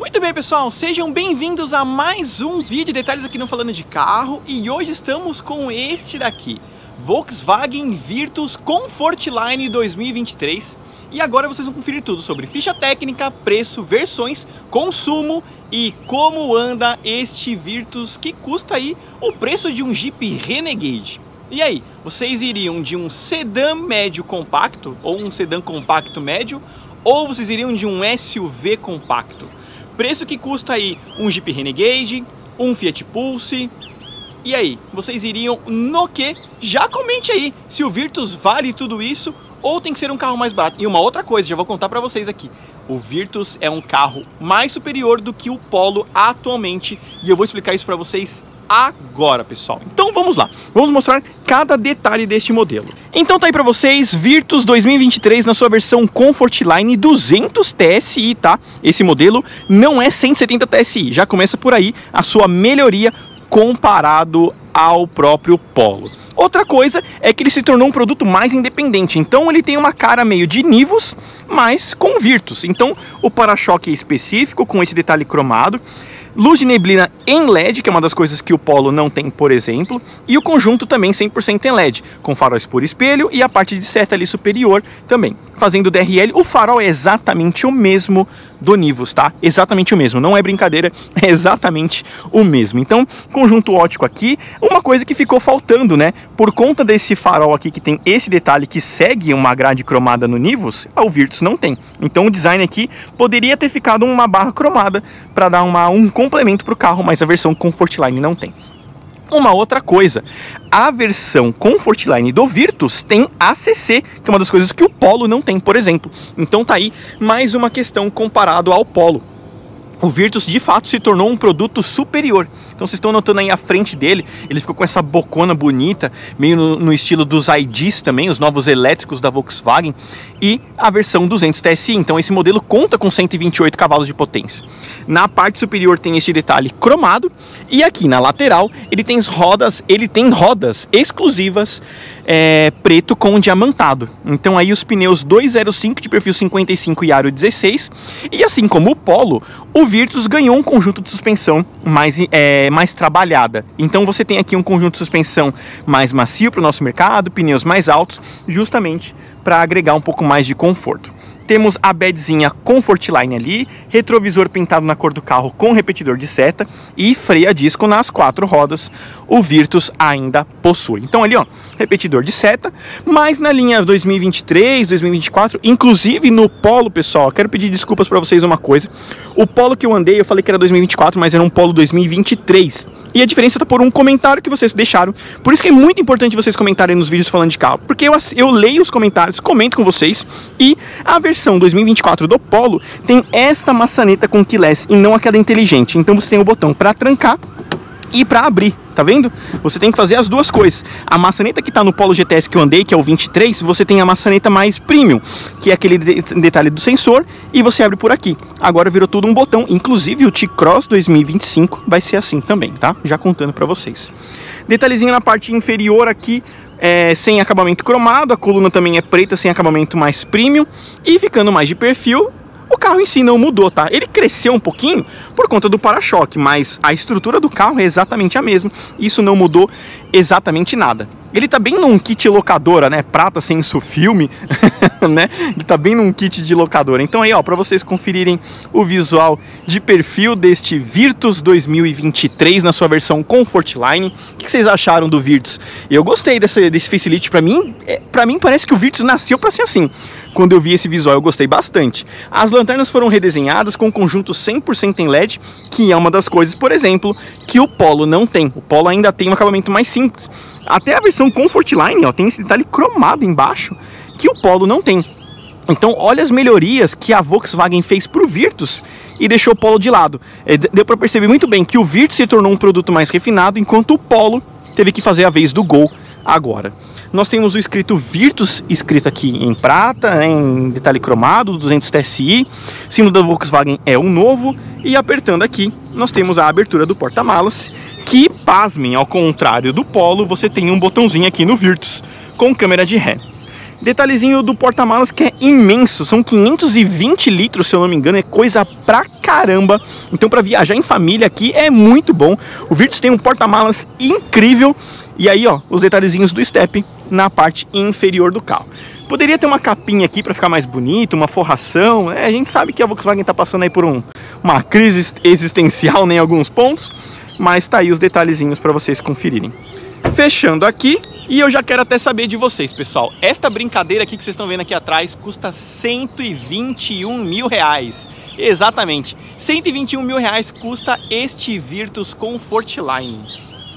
Muito bem, pessoal, sejam bem-vindos a mais um vídeo de detalhes aqui no Falando de Carro. E hoje estamos com este daqui, Volkswagen Virtus Comfortline 2023. E agora vocês vão conferir tudo sobre ficha técnica, preço, versões, consumo e como anda este Virtus, que custa aí o preço de um Jeep Renegade. E aí, vocês iriam de um sedã médio compacto ou um sedã compacto médio, ou vocês iriam de um SUV compacto? Preço que custa aí um Jeep Renegade, um Fiat Pulse. E aí, vocês iriam no quê? Já comente aí se o Virtus vale tudo isso ou tem que ser um carro mais barato. E uma outra coisa, já vou contar para vocês aqui. O Virtus é um carro mais superior do que o Polo atualmente. E eu vou explicar isso para vocês agora, pessoal. Então vamos lá. Vamos mostrar cada detalhe deste modelo. Então tá aí para vocês, Virtus 2023 na sua versão Comfortline 200 TSI, tá? Esse modelo não é 170 TSI. Já começa por aí a sua melhoria comparado ao próprio Polo. Outra coisa é que ele se tornou um produto mais independente, então ele tem uma cara meio de Nivus, mas com Virtus. Então o para-choque é específico, com esse detalhe cromado, luz de neblina em LED, que é uma das coisas que o Polo não tem, por exemplo, e o conjunto também 100% em LED, com faróis por espelho e a parte de seta ali superior também. Fazendo DRL, o farol é exatamente o mesmo do Nivus, tá? Exatamente o mesmo, não é brincadeira, é exatamente o mesmo. Então, conjunto ótico aqui, uma coisa que ficou faltando, né? Por conta desse farol aqui que tem esse detalhe que segue uma grade cromada no Nivus, o Virtus não tem. Então o design aqui poderia ter ficado uma barra cromada para dar um complemento para o carro, mas a versão Comfortline não tem. Uma outra coisa, a versão Comfortline do Virtus tem ACC, que é uma das coisas que o Polo não tem, por exemplo. Então tá aí mais uma questão comparado ao Polo. O Virtus de fato se tornou um produto superior. Então vocês estão notando aí a frente dele, ele ficou com essa bocona bonita, meio no estilo dos IDs também, os novos elétricos da Volkswagen, e a versão 200 TSI. Então esse modelo conta com 128 cavalos de potência. Na parte superior tem este detalhe cromado, e aqui na lateral ele tem rodas exclusivas preto com diamantado. Então aí os pneus 205 de perfil 55 e aro 16, e assim como o Polo, o Virtus ganhou um conjunto de suspensão mais trabalhada. Então você tem aqui um conjunto de suspensão mais macio para o nosso mercado, pneus mais altos, justamente para agregar um pouco mais de conforto. Temos a badzinha Comfortline ali, retrovisor pintado na cor do carro com repetidor de seta e freio a disco nas 4 rodas, o Virtus ainda possui. Então ali ó, repetidor de seta, mas na linha 2023, 2024, inclusive no Polo, pessoal, quero pedir desculpas para vocês uma coisa. O Polo que eu andei, eu falei que era 2024, mas era um Polo 2023. E a diferença está por um comentário que vocês deixaram. Por isso que é muito importante vocês comentarem nos vídeos falando de carro, porque eu leio os comentários, comento com vocês, e a versão 2024 do Polo tem esta maçaneta com keyless e não aquela inteligente. Então você tem o botão para trancar e para abrir, tá vendo? Você tem que fazer as duas coisas. A maçaneta que está no Polo GTS que eu andei, que é o 23, você tem a maçaneta mais premium, que é aquele detalhe do sensor, e você abre por aqui. Agora virou tudo um botão, inclusive o T-Cross 2025 vai ser assim também, tá? Já contando para vocês. Detalhezinho na parte inferior aqui, sem acabamento cromado, a coluna também é preta, sem acabamento mais premium, e ficando mais de perfil. O carro em si não mudou, tá? Ele cresceu um pouquinho por conta do para-choque, mas a estrutura do carro é exatamente a mesma. Isso não mudou exatamente nada. Ele tá bem num kit locadora, né? Prata senso filme, né? Ele tá bem num kit de locadora. Então aí, ó, para vocês conferirem o visual de perfil deste Virtus 2023 na sua versão Comfortline. O que vocês acharam do Virtus? Eu gostei desse facelift. Para mim parece que o Virtus nasceu para ser assim. Quando eu vi esse visual, eu gostei bastante. As lanternas foram redesenhadas com conjunto 100% em LED, que é uma das coisas, por exemplo, que o Polo não tem. O Polo ainda tem um acabamento mais simples. Até a versão Comfortline, ó, tem esse detalhe cromado embaixo, que o Polo não tem. Então, olha as melhorias que a Volkswagen fez para o Virtus e deixou o Polo de lado. Deu para perceber muito bem que o Virtus se tornou um produto mais refinado, enquanto o Polo teve que fazer a vez do Gol agora. Nós temos o escrito Virtus, escrito aqui em prata, em detalhe cromado, 200 TSI. Símbolo da Volkswagen é um novo. E apertando aqui, nós temos a abertura do porta-malas, que, pasmem, ao contrário do Polo, você tem um botãozinho aqui no Virtus, com câmera de ré. Detalhezinho do porta-malas que é imenso, são 520 litros, se eu não me engano, é coisa pra caramba. caramba. Então para viajar em família aqui é muito bom. O Virtus tem um porta-malas incrível. E aí, ó, os detalhezinhos do step na parte inferior do carro. Poderia ter uma capinha aqui para ficar mais bonito, uma forração, né? A gente sabe que a Volkswagen está passando aí por uma crise existencial, né, em alguns pontos, mas tá aí os detalhezinhos para vocês conferirem. Fechando aqui, e eu já quero até saber de vocês, pessoal. Esta brincadeira aqui que vocês estão vendo aqui atrás custa 121 mil reais. Exatamente, 121 mil reais custa este Virtus Comfortline.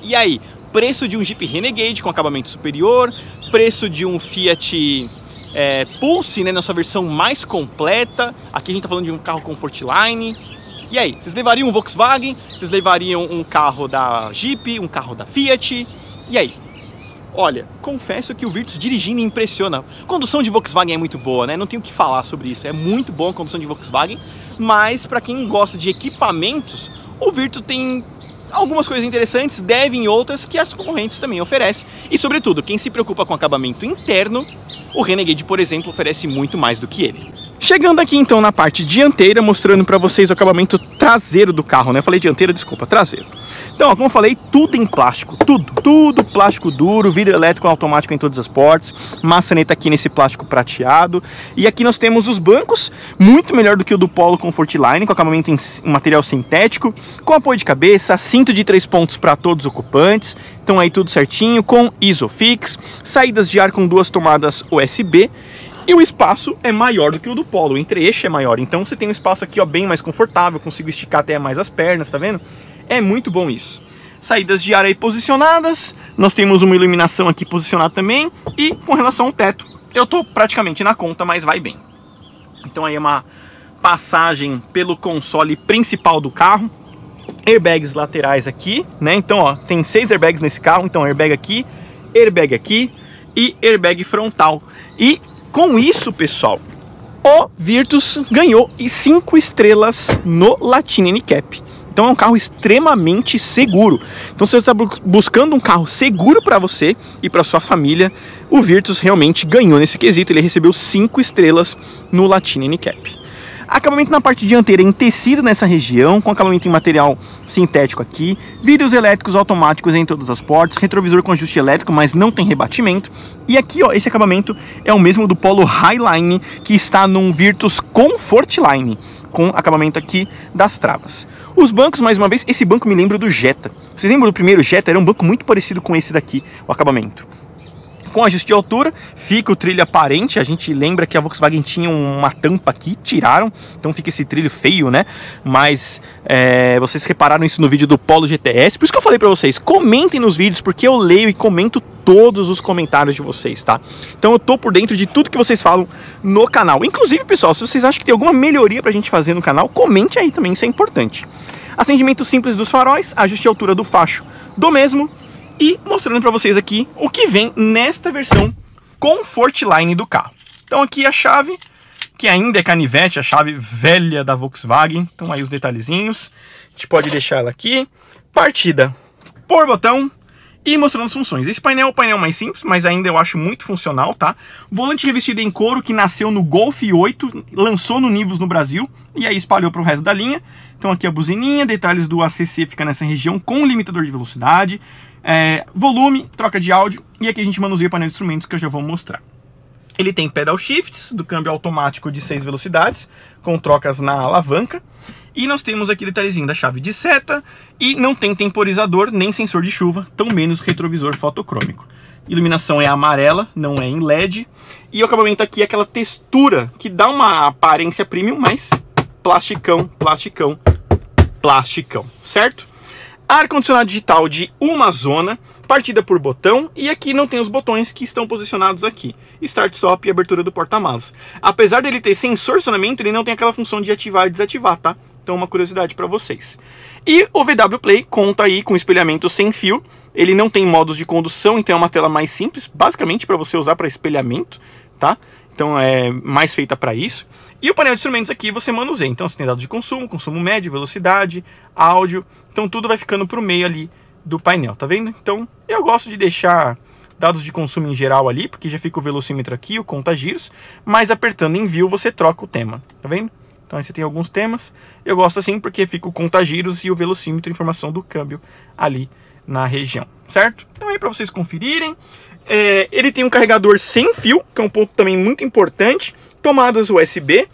E aí, preço de um Jeep Renegade com acabamento superior, preço de um Fiat Pulse, né, na sua versão mais completa. Aqui a gente tá falando de um carro Comfortline. E aí, vocês levariam um Volkswagen? Vocês levariam um carro da Jeep, um carro da Fiat? E aí? Olha, confesso que o Virtus dirigindo impressiona. A condução de Volkswagen é muito boa, né? Não tenho o que falar sobre isso. É muito boa a condução de Volkswagen. Mas para quem gosta de equipamentos, o Virtus tem algumas coisas interessantes, devem outras que as concorrentes também oferecem. E sobretudo, quem se preocupa com acabamento interno, o Renegade, por exemplo, oferece muito mais do que ele. Chegando aqui então na parte dianteira, mostrando para vocês o acabamento traseiro do carro, né? Eu falei dianteira, desculpa, traseiro. Então, ó, como eu falei, tudo em plástico, tudo plástico duro, vidro elétrico automático em todas as portas, maçaneta aqui nesse plástico prateado. E aqui nós temos os bancos, muito melhor do que o do Polo Comfortline, com acabamento em material sintético, com apoio de cabeça, cinto de 3 pontos para todos os ocupantes. Então aí tudo certinho, com Isofix, saídas de ar com 2 tomadas USB. E o espaço é maior do que o do Polo, o entre-eixo é maior, então você tem um espaço aqui, ó, bem mais confortável, consigo esticar até mais as pernas, tá vendo? É muito bom isso. Saídas de ar aí posicionadas, nós temos uma iluminação aqui posicionada também, e com relação ao teto, eu tô praticamente na conta, mas vai bem. Então aí é uma passagem pelo console principal do carro, airbags laterais aqui, né? Então, ó, tem 6 airbags nesse carro, então airbag aqui e airbag frontal. E com isso, pessoal, o Virtus ganhou 5 estrelas no Latina NCAP. Então é um carro extremamente seguro. Então se você está buscando um carro seguro para você e para sua família, o Virtus realmente ganhou nesse quesito. Ele recebeu 5 estrelas no Latina NCAP. Acabamento na parte dianteira em tecido nessa região, com acabamento em material sintético aqui, vidros elétricos automáticos em todas as portas, retrovisor com ajuste elétrico, mas não tem rebatimento. E aqui, ó, esse acabamento é o mesmo do Polo Highline, que está num Virtus Comfortline, com acabamento aqui das travas. Os bancos, mais uma vez, esse banco me lembra do Jetta. Vocês lembram do primeiro Jetta? Era um banco muito parecido com esse daqui, o acabamento. Com ajuste de altura, fica o trilho aparente. A gente lembra que a Volkswagen tinha uma tampa aqui, tiraram, então fica esse trilho feio, né? Mas vocês repararam isso no vídeo do Polo GTS. Por isso que eu falei pra vocês, comentem nos vídeos, porque eu leio e comento todos os comentários de vocês, tá? Então eu tô por dentro de tudo que vocês falam no canal. Inclusive, pessoal, se vocês acham que tem alguma melhoria pra gente fazer no canal, comente aí também, isso é importante. Acendimento simples dos faróis, ajuste de altura do facho do mesmo. E mostrando para vocês aqui o que vem nesta versão Comfortline do carro. Então aqui a chave, que ainda é canivete, a chave velha da Volkswagen. Então aí os detalhezinhos. A gente pode deixar ela aqui. Partida por botão e mostrando as funções. Esse painel é o painel mais simples, mas ainda eu acho muito funcional, tá? Volante revestido em couro que nasceu no Golf 8, lançou no Nivus no Brasil e aí espalhou para o resto da linha. Então aqui a buzininha, detalhes do ACC fica nessa região com limitador de velocidade. Volume, troca de áudio, e aqui a gente manuseia o painel de instrumentos que eu já vou mostrar. Ele tem pedal shifts do câmbio automático de 6 velocidades, com trocas na alavanca, e nós temos aqui detalhezinho da chave de seta, e não tem temporizador nem sensor de chuva, tão menos retrovisor fotocrômico. Iluminação é amarela, não é em LED, e o acabamento aqui é aquela textura que dá uma aparência premium, mas plasticão, certo? Ar-condicionado digital de uma zona, partida por botão, e aqui não tem os botões que estão posicionados aqui. Start, Stop e abertura do porta-malas. Apesar dele ter sensor de acionamento, ele não tem aquela função de ativar e desativar, tá? Então uma curiosidade para vocês. E o VW Play conta aí com espelhamento sem fio. Ele não tem modos de condução, então é uma tela mais simples, basicamente para você usar para espelhamento, tá? Então é mais feita para isso. E o painel de instrumentos aqui você manuseia. Então você tem dados de consumo, consumo médio, velocidade, áudio. Então tudo vai ficando pro meio ali do painel, tá vendo? Então eu gosto de deixar dados de consumo em geral ali, porque já fica o velocímetro aqui, o conta-giros. Mas apertando em View você troca o tema, tá vendo? Então aí você tem alguns temas. Eu gosto assim porque fica o contagiros e o velocímetro, informação do câmbio ali na região, certo? Então aí para vocês conferirem. Ele tem um carregador sem fio, que é um ponto também muito importante. Tomadas USB,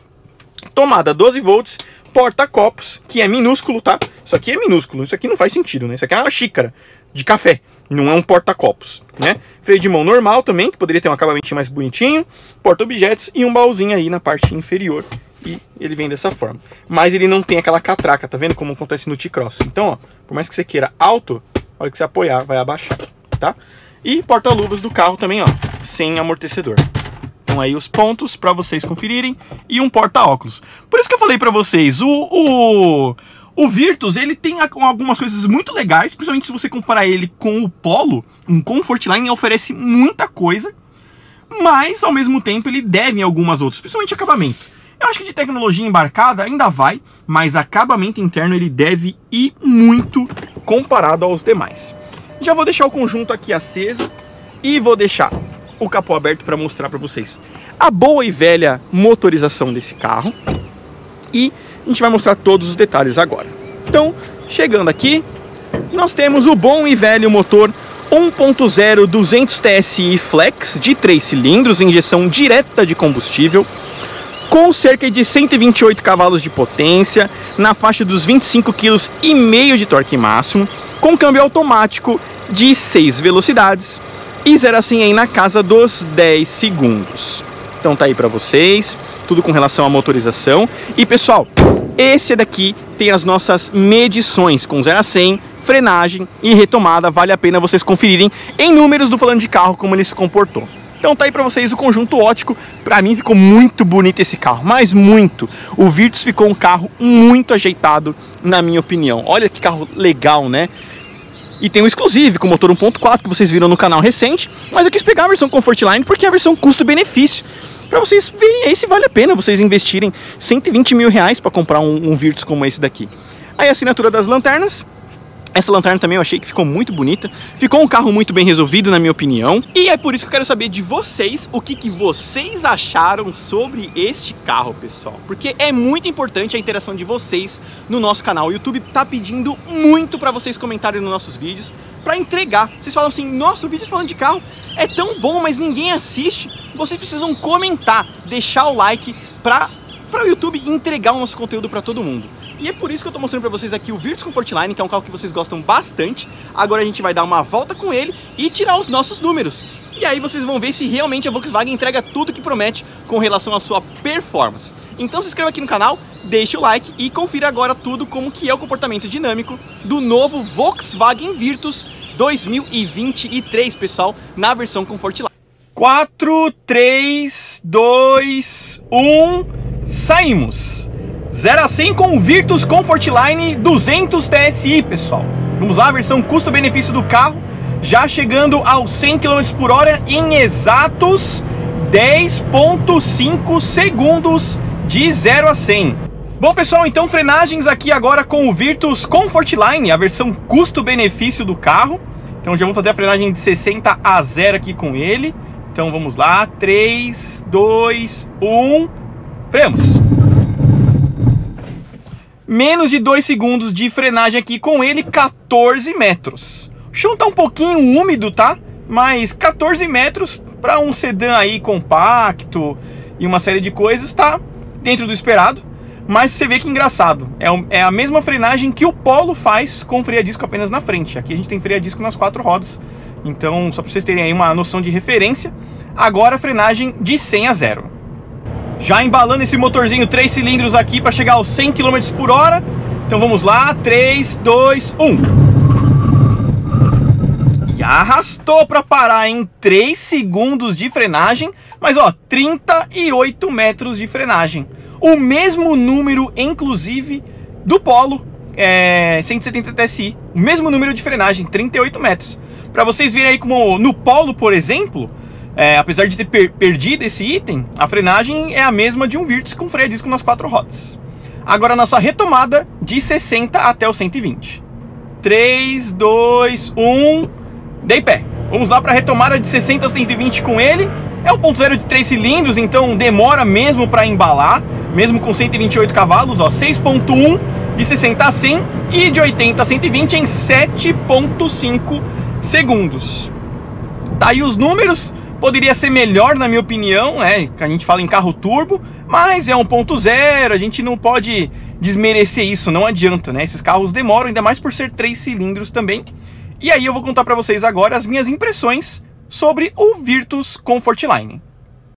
tomada 12 volts, porta-copos, que é minúsculo, tá? Isso aqui é minúsculo, isso aqui não faz sentido, né? Isso aqui é uma xícara de café, não é um porta-copos, né? Freio de mão normal também, que poderia ter um acabamento mais bonitinho, porta-objetos e um baúzinho aí na parte inferior. E ele vem dessa forma. Mas ele não tem aquela catraca, tá vendo como acontece no T-Cross? Então, ó, por mais que você queira alto, a hora que você apoiar, vai abaixar, tá? E porta-luvas do carro também, ó, sem amortecedor. Então aí os pontos para vocês conferirem e um porta-óculos. Por isso que eu falei para vocês, o Virtus, ele tem algumas coisas muito legais, principalmente se você comparar ele com o Polo. Um Comfortline oferece muita coisa, mas ao mesmo tempo ele deve em algumas outras, principalmente acabamento. Eu acho que de tecnologia embarcada ainda vai, mas acabamento interno ele deve ir muito comparado aos demais. Já vou deixar o conjunto aqui aceso e vou deixar o capô aberto para mostrar para vocês a boa e velha motorização desse carro. E a gente vai mostrar todos os detalhes agora. Então, chegando aqui, nós temos o bom e velho motor 1.0 200 TSI Flex de 3 cilindros, injeção direta de combustível, com cerca de 128 cavalos de potência, na faixa dos 25,5 kg de torque máximo, com câmbio automático de 6 velocidades e 0 a 100 aí na casa dos 10 segundos. Então tá aí para vocês, tudo com relação à motorização. E pessoal, esse daqui tem as nossas medições com 0 a 100, frenagem e retomada. Vale a pena vocês conferirem em números do Falando de Carro como ele se comportou. Então tá aí pra vocês o conjunto ótico. Pra mim ficou muito bonito esse carro, mas muito. O Virtus ficou um carro muito ajeitado, na minha opinião. Olha que carro legal, né? E tem o Exclusive com motor 1.4 que vocês viram no canal recente. Mas eu quis pegar a versão Comfortline porque é a versão custo-benefício. Pra vocês verem aí se vale a pena vocês investirem 120 mil reais pra comprar um Virtus como esse daqui. Aí a assinatura das lanternas. Essa lanterna também eu achei que ficou muito bonita. Ficou um carro muito bem resolvido, na minha opinião. E é por isso que eu quero saber de vocês o que vocês acharam sobre este carro, pessoal. Porque é muito importante a interação de vocês no nosso canal. O YouTube tá pedindo muito para vocês comentarem nos nossos vídeos para entregar. Vocês falam assim, nossa, o vídeo falando de carro é tão bom, mas ninguém assiste. Vocês precisam comentar, deixar o like para o YouTube entregar o nosso conteúdo para todo mundo. E é por isso que eu tô mostrando pra vocês aqui o Virtus Comfortline, que é um carro que vocês gostam bastante. Agora a gente vai dar uma volta com ele e tirar os nossos números. E aí vocês vão ver se realmente a Volkswagen entrega tudo que promete com relação à sua performance. Então se inscreva aqui no canal, deixe o like e confira agora tudo como que é o comportamento dinâmico do novo Volkswagen Virtus 2023, pessoal, na versão Comfortline. 4, 3, 2, 1, saímos! 0 a 100 com o Virtus Comfortline 200 TSI, pessoal. Vamos lá, a versão custo-benefício do carro, já chegando aos 100 km por hora em exatos 10,5 segundos de 0 a 100. Bom, pessoal, então frenagens aqui agora com o Virtus Comfortline, a versão custo-benefício do carro. Então já vamos fazer a frenagem de 60 a 0 aqui com ele. Então vamos lá, 3, 2, 1, freamos. Menos de 2 segundos de frenagem aqui com ele, 14 metros. O chão tá um pouquinho úmido, tá? Mas 14 metros para um sedã aí compacto e uma série de coisas tá dentro do esperado. Mas você vê que engraçado, é a mesma frenagem que o Polo faz com freio a disco apenas na frente. Aqui a gente tem freio a disco nas 4 rodas. Então, só para vocês terem aí uma noção de referência. Agora a frenagem de 100 a 0. Já embalando esse motorzinho 3 cilindros aqui para chegar aos 100 km por hora. Então vamos lá, 3, 2, 1. E arrastou para parar em 3 segundos de frenagem. Mas ó, 38 metros de frenagem. O mesmo número, inclusive, do Polo 170 TSI. O mesmo número de frenagem, 38 metros. Para vocês verem aí como no Polo, por exemplo... apesar de ter perdido esse item, a frenagem é a mesma de um Virtus com freio a disco nas 4 rodas. Agora a nossa retomada de 60 até o 120. 3, 2, 1, dei pé. Vamos lá para a retomada de 60 a 120 com ele. É 1.0 de 3 cilindros, então demora mesmo para embalar. mesmo com 128 cavalos, ó, 6.1 de 60 a 100 e de 80 a 120 em 7.5 segundos. Tá aí os números, poderia ser melhor na minha opinião, que a gente fala em carro turbo, mas é 1.0, a gente não pode desmerecer isso, não adianta, né? Esses carros demoram, ainda mais por ser 3 cilindros também. E aí eu vou contar para vocês agora as minhas impressões sobre o Virtus Comfortline.